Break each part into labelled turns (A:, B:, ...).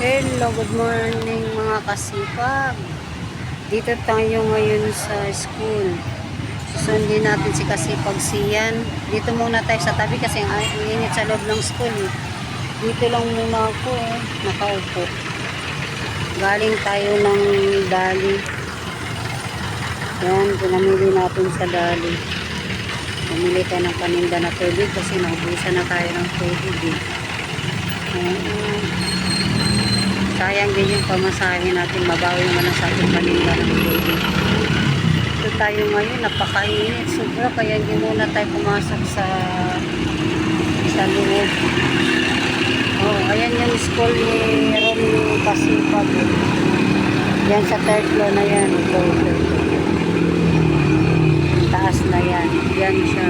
A: Hello, good morning mga kasipag. Dito tayo ngayon sa school. Susundin natin si Kasipag Sian. Dito muna tayo sa tabi kasi ang init sa loob ng school. Dito lang muna ako, nakaupo. Galing tayo ng Dali. Yan, pinamili natin sa Dali. Pumili tayo ng paninda na tubig kasi naubusan na tayo ng tubig eh. Sayang din yung pamasahe natin, mabawi naman ang sa ating paninda ng tubig. Ito tayo ngayon, napakainit sobra, kaya hindi muna tayo pumasok sa loob. Oh, ayan yung school ni Romeo Kasipag. Yan sa third floor na yan. Ito. Taas na yan. Yan siya.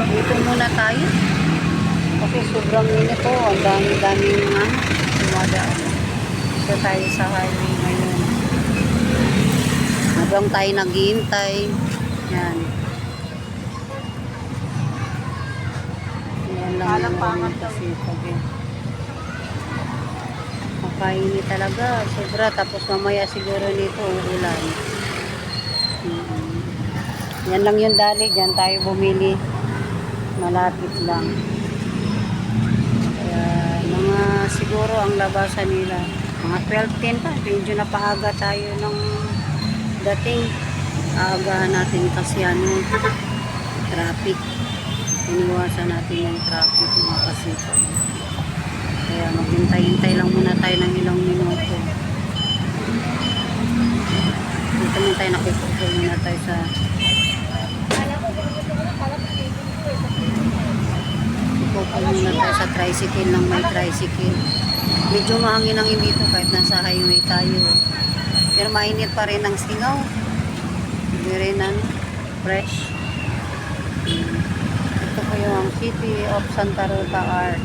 A: Dito muna tayo. Kasi sobrang init po. Ang dami-daming dumadaan. Dito tayo sa highway ngayon. Habang tayo naghihintay. Yan. Yan lang yung Kasipag eh. Makainit talaga. Sobra. Tapos mamaya siguro nito ulan. Yan lang yung Dali. Diyan tayo bumili. Malapit lang. Kaya mga siguro ang labasan nila. Mga 12:10 pa. Medyo napaaga tayo ng dating. Aagahan natin kasi traffic. Iniwasan natin yung traffic mga Kasipag. Kaya maghintay-hintay lang muna tayo ng ilang minuto. Dito muna tayo nakipagpul muna tayo sa ipagpul muna tayo sa tricycle ng may tricycle. Medyo mahangin ang dito kahit nasa highway tayo. Pero mainit pa rin ang singaw. Hindi rin fresh. Ito po yung City of Santa Rosa Art.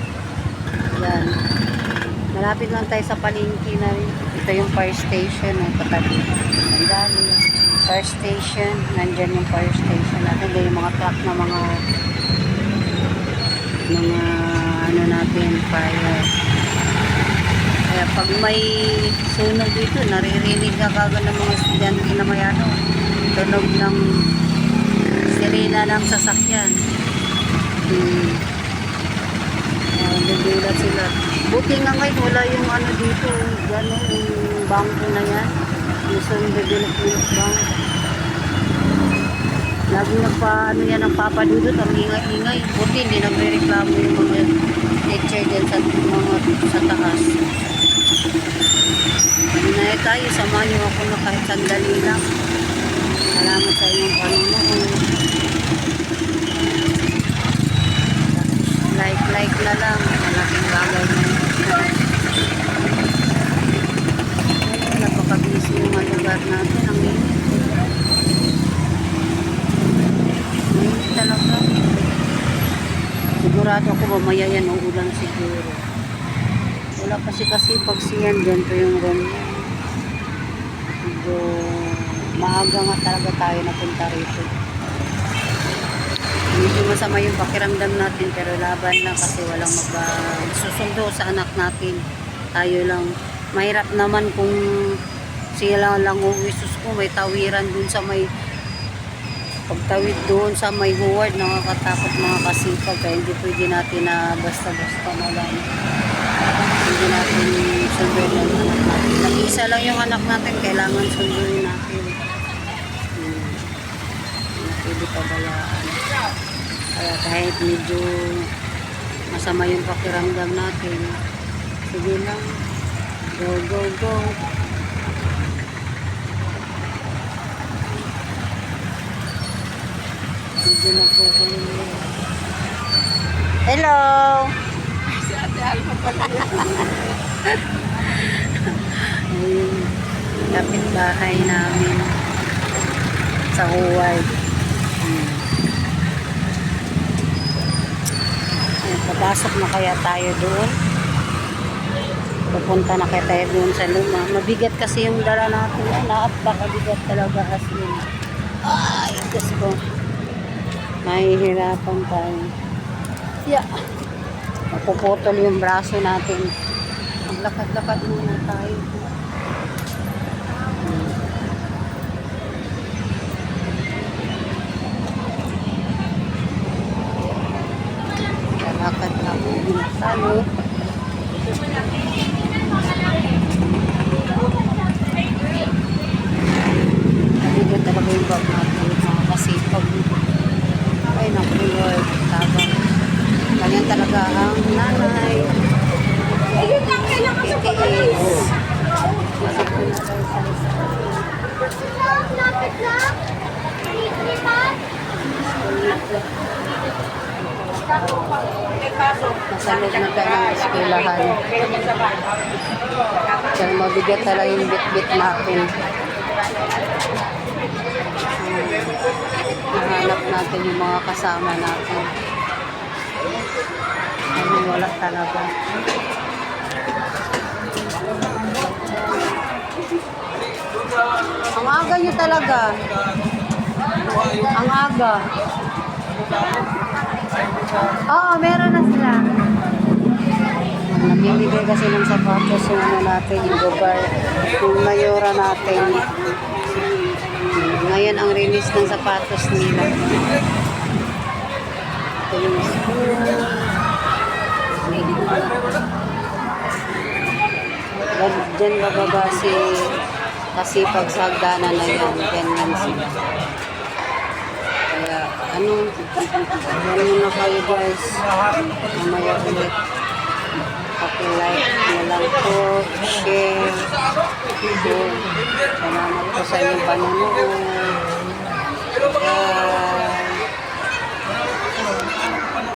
A: Yan. Malapit lang tayo sa palengke na rin. Ito yung fire station. Katabi. Andali. Fire station. Nandyan yung fire station natin. Ito yung mga truck na mga ano natin, fire. Kaya pag may sunog dito, naririnig ka kagad ng mga estudyante na may tunog ng sirena ng sasakyan. Nagugulat sila. Buti nga ngayon, wala yung dito, gano'n, yung bangko na yan. Luzon Development Bank. Laging nagpapadudot, ang ingay-ingay. Buti, hindi nagre-reklamo yung mga teacher din sa taas. Hinaya tayo, samahan niyo ako na kahit sandali lang. Salamat sa inyong Panginoon. Like na lang. Malaking bagay na yun. Napakabisi yung lugar natin. Ang init. Mainit talaga. Sigurado ako mamaya yan. Uulan siguro. Wala kasi pag siyan dyan to yung room. So, maaga nga talaga tayo napunta rito. Medyo masama yung pakiramdam natin pero laban na kasi walang magsusundo sa anak natin. Tayo lang. Mahirap naman kung sila lang uwisus ko. May tawiran dun sa may pagtawid doon sa may huward. Nakakatakot mga Kasipag. Kaya hindi pwede natin na basta-basta na lang. Hindi natin sunduin yung anak natin. Nag-isa lang yung anak natin. Kailangan sunduin natin. Pwede pabayaan. Kaya kahit medyo masama yung pakiramdam natin, sige lang, go, go, go. Medyo nagkukunin. Hello! Si Ate Alma pala. Ayun, kapitbahay namin sa Huward. Papasok na kaya tayo doon. Pupunta na kaya tayo doon sa luma. Mabigat kasi yung dala natin. Napakabigat talaga as in. Ay, Diyos ko. Mahihirapan tayo. Yeah. Mapuputol yung braso natin. Maglakad-lakad muna tayo. Lakad lang muna tayo. Naligat talaga yung bag natin, mga kasipag. Ay, naku Lord, tabang. Ganyan talaga ang nanay. PTS. Masip ko na tayo sa
B: Lapit lang.
A: nasa loob na tayo ng eskwelahan. Diyan mabigat talaga yung bit-bit natin. Nahanap natin yung mga kasama natin. Ano, wala talaga. Ang aga nyo talaga. Ang aga. Oo, meron na sila. Namimigay kasi ng sapatos yung ano natin, yung gobar, yung mayora natin. Ngayon ang release ng sapatos nila. Ito yung school. Diyan bababa kasi pag sa hagdanan na yan, ganyan sila. Kaya, yan muna kayo guys. Mamaya ulit. Paki-like na lang po, share. So, salamat po sa inyong panonood. Bye!